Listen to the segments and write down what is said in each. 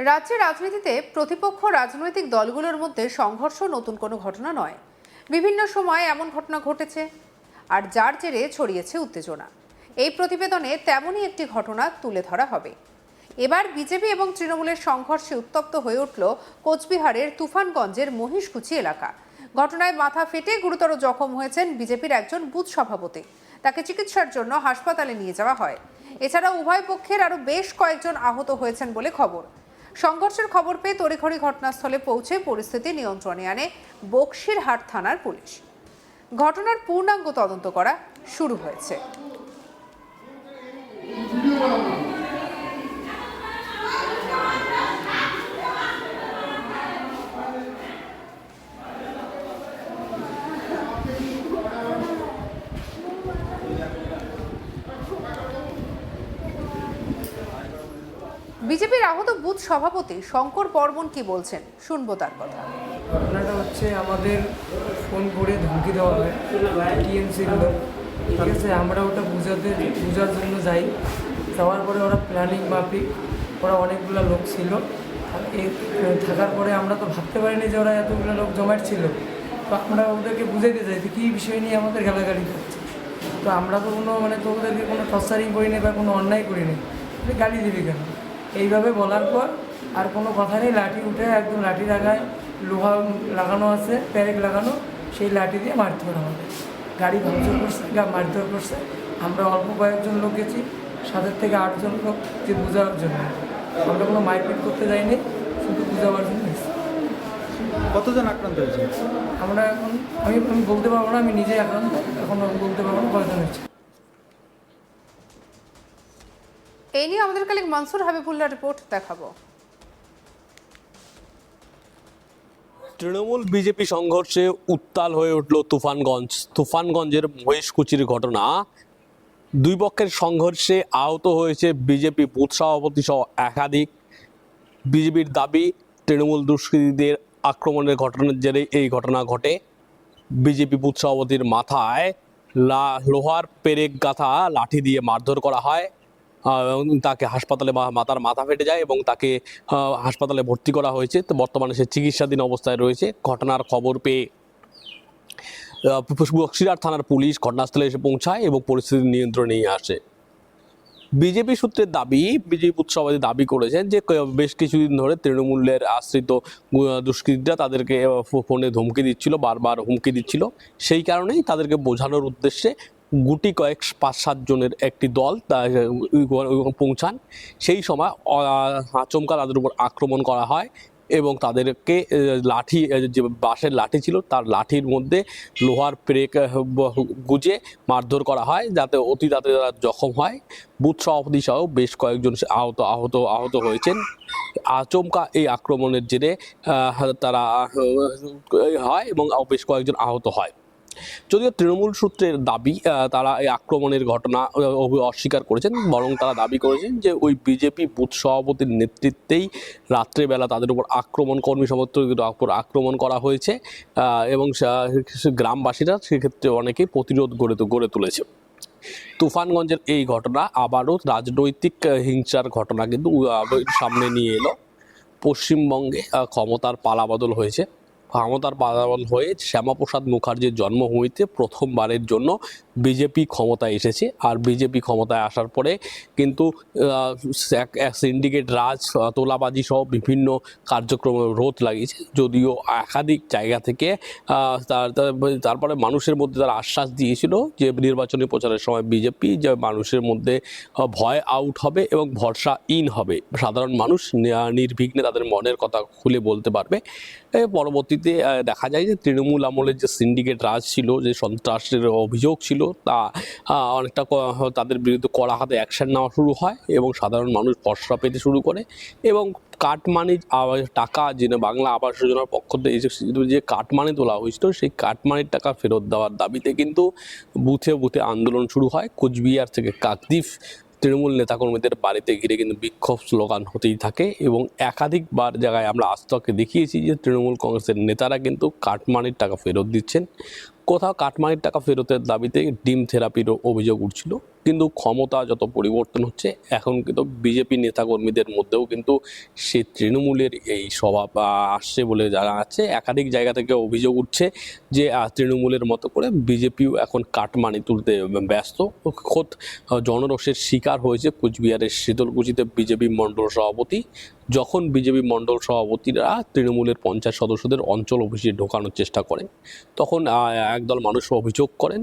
রাজ্যের রাজনীতিতে প্রতিপক্ষ রাজনৈতিক দলগুলোর মধ্যে সংঘর্ষ নতুন কোনো ঘটনা নয়। বিভিন্ন সময় এমন ঘটনা ঘটেছে আর যার জেরে ছড়িয়েছে উত্তেজনা। এই প্রতিবেদনে তেমনই একটি ঘটনা তুলে ধরা হবে। এবার বিজেপি এবং তৃণমূলের সংঘর্ষে উত্তপ্ত হয়ে উঠল কোচবিহারের তুফানগঞ্জের মহিষকুচি এলাকা। ঘটনায় মাথা ফেটে গুরুতর জখম হয়েছেন বিজেপির একজন বুথ সভাপতি। তাকে চিকিৎসার জন্য হাসপাতালে নিয়ে যাওয়া হয়। এছাড়া উভয় পক্ষের আরও বেশ কয়েকজন আহত হয়েছেন বলে খবর। সংঘর্ষের খবর পেয়ে তড়িঘড়ি ঘটনাস্থলে পৌঁছে পরিস্থিতি নিয়ন্ত্রণে আনে বক্সিরহাট থানার পুলিশ। ঘটনার পূর্ণাঙ্গ তদন্ত করা শুরু হয়েছে। বিজেপির আহত বুথ সভাপতি শঙ্কর বর্মন কি বলছেন, শুনবো তার কথা। ঘটনাটা হচ্ছে, আমাদের ফোন করে ধমকি দেওয়া হয় টিএমসির লোক, ঠিক আছে। আমরা ওটা বোঝার জন্য যাই। যাওয়ার পরে ওরা প্ল্যানিং মাফিক, ওরা অনেকগুলো লোক ছিল। থাকার পরে আমরা তো ভাবতে পারিনি যে ওরা এতগুলো লোক জমায়েত ছিল। তো আমরা ওদেরকে বুঝাইতে চাই যে কী বিষয় নিয়ে আমাদের গালাগালি করছে। তো আমরা তো কোনো তো ওদেরকে কোনো টর্চারিং করিনি বা কোনো অন্যায় করিনি, গালি দিবি কেন এইভাবে বলার পর আর কোনো কথা নেই। লাঠি উঠে একদম লাঠি লাগায়, লোহা লাগানো আছে, প্যারেক লাগানো, সেই লাঠি দিয়ে মারধর আমাদের গাড়ি ভাঙচুর করছে, মারধর করছে। আমরা অল্প কয়েকজন লোক গেছি, 7 থেকে 8 জন লোক যে বোঝানোর জন্য। আমরা কোনো মারপিট করতে যাইনি, শুধু বোঝাবার জন্য গেছি। কতজন আক্রান্ত হয়েছে? আমরা এখন আমি বলতে পারবো না, আমি নিজে আক্রান্ত, এখন বলতে পারবো না কয়জন হয়েছে। এই নিয়ে আমাদের কালিক মনসুর হাবিবুল্লাহ রিপোর্ট দেখাবো। তৃণমূল বিজেপি সংঘর্ষে উত্তাল হয়ে উঠল তুফানগঞ্জের মহিষকুচির ঘটনা। দুই পক্ষের সংঘর্ষে আহত হয়েছে বিজেপি বুথ সভাপতি সহ একাধিক। বিজেপির দাবি, তৃণমূল দুষ্কৃতীদের আক্রমণের ঘটনার জেরে এই ঘটনা ঘটে। বিজেপি বুথ সভাপতির মাথায় লোহার পেরেক গাঁথা লাঠি দিয়ে মারধর করা হয়। তাকে হাসপাতালে মাথার মাথা ফেটে যায় এবং তাকে হাসপাতালে ভর্তি করা হয়েছে। তো বর্তমানে সে চিকিৎসাধীন অবস্থায় রয়েছে। ঘটনার খবর পেয়ে বক্সিরহাট থানার পুলিশ ঘটনাস্থলে এসে পৌঁছায় এবং পরিস্থিতি নিয়ন্ত্রণে নিয়ে আসে। বিজেপি সূত্রের দাবি, বিজেপি বুথ সভাপতি দাবি করেছেন যে বেশ কিছুদিন ধরে তৃণমূলের আশ্রিত দুষ্কৃতীরা তাদেরকে ফোনে ধমকি দিচ্ছিল, বারবার হুমকি দিচ্ছিল। সেই কারণেই তাদেরকে বোঝানোর উদ্দেশ্যে গুটি কয়েক 5-7 জনের একটি দল পৌঁছান। সেই সময় আচমকা তাদের উপর আক্রমণ করা হয় এবং তাদেরকে লাঠি, যে বাঁশের লাঠি ছিল তার লাঠির মধ্যে লোহার পেরেক গুজে মারধর করা হয়, যাতে তারা জখম হয়। বুথ সভাপতি সহ বেশ কয়েকজন আহত হয়েছেন। আচমকা এই আক্রমণের জেরে তারা হয় এবং বেশ কয়েকজন আহত হয়। যদিও তৃণমূল সূত্রের দাবি, তারা এই আক্রমণের ঘটনা অস্বীকার করেছেন, বরং তারা দাবি করেছেন যে ওই বিজেপি বুথ সভাপতির নেতৃত্বেই রাত্রেবেলা তাদের উপর কর্মী সমর্থকদের উপর আক্রমণ করা হয়েছে এবং গ্রামবাসীরা সেক্ষেত্রে অনেকেই প্রতিরোধ গড়ে তুলেছে। তুফানগঞ্জের এই ঘটনা আবারও রাজনৈতিক হিংসার ঘটনা কিন্তু সামনে নিয়ে এলো। পশ্চিমবঙ্গে ক্ষমতার পালাবদল হয়েছে। ক্ষমতার পালাবদল হয়ে শ্যামাপ্রসাদ মুখার্জির জন্মভূমিতে প্রথমবারের জন্য বিজেপি ক্ষমতায় এসেছে। আর বিজেপি ক্ষমতায় আসার পরে কিন্তু সিন্ডিকেট রাজ, তোলাবাজি সহ বিভিন্ন কার্যক্রমে রোধ লাগিয়েছে। যদিও একাধিক জায়গা থেকে তারপরে মানুষের মধ্যে তারা আশ্বাস দিয়েছিল যে নির্বাচনী প্রচারের সময় বিজেপি যে মানুষের মধ্যে ভয় আউট হবে এবং ভরসা ইন হবে। সাধারণ মানুষ নির্বিঘ্নে তাদের মনের কথা খুলে বলতে পারবে। পরবর্তীতে দেখা যায় যে তৃণমূল আমলের যে সিন্ডিকেট রাজ ছিল, যে সন্ত্রাসের অভিযোগ ছিল, তা অনেকটা তাদের বিরুদ্ধে কড়া হাতে অ্যাকশন নেওয়া শুরু হয় এবং সাধারণ মানুষ ভরসা পেতে শুরু করে। এবং কাটমানি টাকা, যে বাংলা আবাস যোজনার পক্ষ থেকে যে কাটমানি তোলা হয়েছিল, সেই কাটমানির টাকা ফেরত দেওয়ার দাবিতে কিন্তু বুথে বুথে আন্দোলন শুরু হয়। কোচবিহার থেকে কাকদ্বীপ তৃণমূল নেতাকর্মীদের বাড়িতে ঘিরে কিন্তু বিক্ষোভ স্লোগান হতেই থাকে এবং একাধিকবার জায়গায় আমরা আজ তকে দেখিয়েছি যে তৃণমূল কংগ্রেসের নেতারা কিন্তু কাটমানির টাকা ফেরত দিচ্ছেন। কোথাও কাটমানির টাকা ফেরতের দাবিতে ডিম থেরাপিরও অভিযোগ উঠছিল, কিন্তু ক্ষমতা যত পরিবর্তন হচ্ছে এখন কিন্তু বিজেপি নেতাকর্মীদের মধ্যেও কিন্তু সেই তৃণমূলের এই স্বভাব আসছে বলে জানা যাচ্ছে। একাধিক জায়গা থেকে অভিযোগ উঠছে যে তৃণমূলের মতো করে বিজেপিও এখন কাটমানি তুলতে ব্যস্ত। খোদ জনরোষের শিকার হয়েছে কোচবিহারের শীতলকুচিতে বিজেপি মণ্ডল সভাপতি, যখন বিজেপি মণ্ডল সভাপতিরা তৃণমূলের পঞ্চায়েত সদস্যদের অঞ্চল অফিসে ঢোকানোর চেষ্টা করেন, তখন একদল মানুষ অভিযোগ করেন,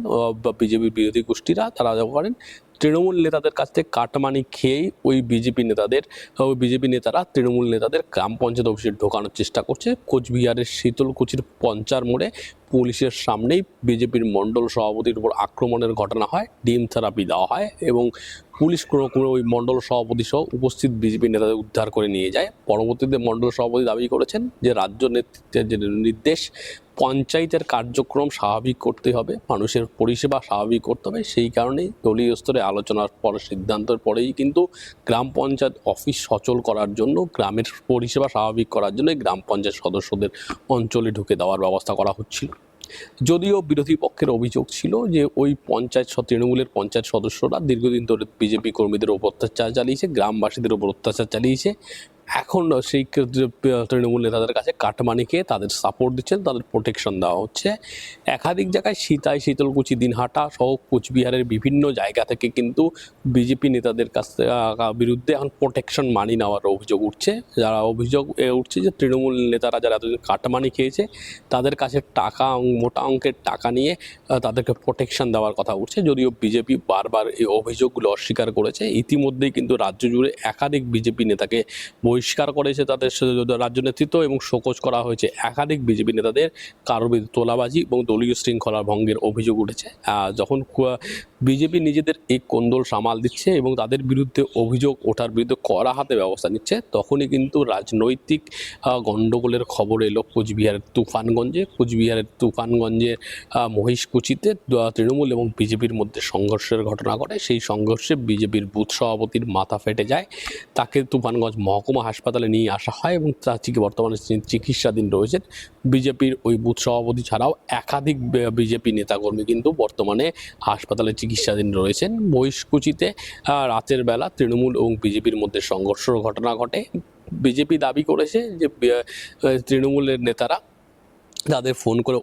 বিজেপির বিরোধী গোষ্ঠীরা তারা করেন তৃণমূল নেতাদের কাছ থেকে কাটমানি খেয়েই ওই বিজেপি নেতারা তৃণমূল নেতাদের গ্রাম পঞ্চায়েত অফিসে ঢোকানোর চেষ্টা করছে। কোচবিহারের শীতলকুচির পঞ্চার মোড়ে পুলিশের সামনেই বিজেপির মণ্ডল সভাপতির উপর আক্রমণের ঘটনা হয়, ডিম থেরাপি দেওয়া হয় এবং পুলিশ কোনো ওই মণ্ডল সভাপতি সহ উপস্থিত বিজেপি নেতাদের উদ্ধার করে নিয়ে যায়। পরবর্তীতে মণ্ডল সভাপতি দাবি করেছেন যে রাজ্য নেতৃত্বের যে নির্দেশ, পঞ্চায়েতের কার্যক্রম স্বাভাবিক করতে হবে, মানুষের পরিষেবা স্বাভাবিক করতে হবে, সেই কারণেই দলীয় স্তরে আলোচনার পর সিদ্ধান্তের পরেই কিন্তু গ্রাম পঞ্চায়েত অফিস সচল করার জন্য, গ্রামের পরিষেবা স্বাভাবিক করার জন্য গ্রাম পঞ্চায়েত সদস্যদের অঞ্চলে ঢুকে দেওয়ার ব্যবস্থা করা হচ্ছিল। যদিও বিরোধী পক্ষের অভিযোগ ছিল যে ওই তৃণমূলের পঞ্চায়েত সদস্যরা দীর্ঘদিন ধরে বিজেপি কর্মীদের ওপর অত্যাচার চালিয়েছে, গ্রামবাসীদের ওপর অত্যাচার চালিয়েছে। এখন সেই তৃণমূল নেতাদের কাছে কাটমানি খেয়ে তাদের সাপোর্ট দিচ্ছেন, তাদের প্রোটেকশন দেওয়া হচ্ছে। একাধিক জায়গায় শীতলকুচি, দিনহাটা সহ কোচবিহারের বিভিন্ন জায়গা থেকে কিন্তু বিজেপি নেতাদের কাছ বিরুদ্ধে এখন প্রোটেকশন মানি নেওয়ার অভিযোগ উঠছে। যারা অভিযোগ উঠছে যে তৃণমূল নেতারা যারা কাটমানি খেয়েছে তাদের কাছে মোটা অঙ্কের টাকা নিয়ে তাদেরকে প্রোটেকশন দেওয়ার কথা উঠছে। যদিও বিজেপি বারবার এই অভিযোগগুলো অস্বীকার করেছে। ইতিমধ্যেই কিন্তু রাজ্য জুড়ে একাধিক বিজেপি নেতাকে বহিষ্কার করেছে তাদের রাজ্য নেতৃত্ব এবং শোকজ করা হয়েছে একাধিক বিজেপি নেতাদের কারোর বিরুদ্ধে তোলাবাজি এবং দলীয় শৃঙ্খলা ভঙ্গের অভিযোগ উঠেছে। যখন বিজেপি নিজেদের এই কোন্দল সামাল দিচ্ছে এবং তাদের বিরুদ্ধে অভিযোগ ওঠার বিরুদ্ধে কড়া হাতে ব্যবস্থা নিচ্ছে, তখনই কিন্তু রাজনৈতিক গণ্ডগোলের খবর এলো কোচবিহারের তুফানগঞ্জের মহিষকুচিতে তৃণমূল এবং বিজেপির মধ্যে সংঘর্ষের ঘটনা ঘটে। সেই সংঘর্ষে বিজেপির বুথ সভাপতির মাথা ফেটে যায়, তাকে তুফানগঞ্জ মহকুমা হাসপাতালে নিয়ে আসা হয় এবং তার বর্তমানে চিকিৎসাধীন রয়েছেন। বিজেপির ওই বুথ সভাপতি ছাড়াও একাধিক বিজেপি নেতাকর্মী কিন্তু বর্তমানে হাসপাতালে চিকিৎসাধীন রয়েছেন। মহিষকুচিতে রাতের বেলা তৃণমূল এবং বিজেপির মধ্যে সংঘর্ষের ঘটনা ঘটে। বিজেপি দাবি করেছে যে তৃণমূলের নেতারা তাদের ফোন করে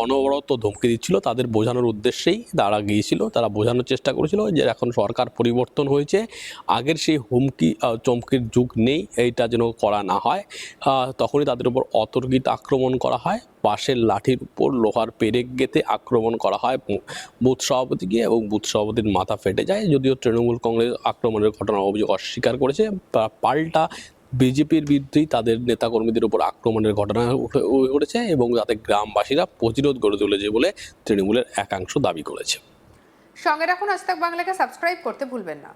অনবরত ধমকি দিচ্ছিল, তাদের বোঝানোর উদ্দেশ্যেই তারা গিয়েছিল। তারা বোঝানোর চেষ্টা করেছিল যে এখন সরকার পরিবর্তন হয়েছে, আগের সেই হুমকি চমকির যুগ নেই, এইটা যেন করা না হয়। তখনই তাদের উপর অতর্কিত আক্রমণ করা হয়, বাঁশের লাঠির উপর লোহার পেরেক গেঁথে আক্রমণ করা হয় বুথ সভাপতিকে এবং বুথ সভাপতির মাথা ফেটে যায়। যদিও তৃণমূল কংগ্রেস আক্রমণের ঘটনার অভিযোগ অস্বীকার করেছে, পাল্টা বিজেপির বিরুদ্ধেই তাদের নেতাকর্মীদের উপর আক্রমণের ঘটনা ঘটেছে এবং তাতে গ্রামবাসীরা প্রতিরোধ গড়ে তুলেছে বলে তৃণমূলের একাংশ দাবি করেছে। সঙ্গে রাখুন আজ তাক বাংলাকে সাবস্ক্রাইব করতে ভুলবেন না।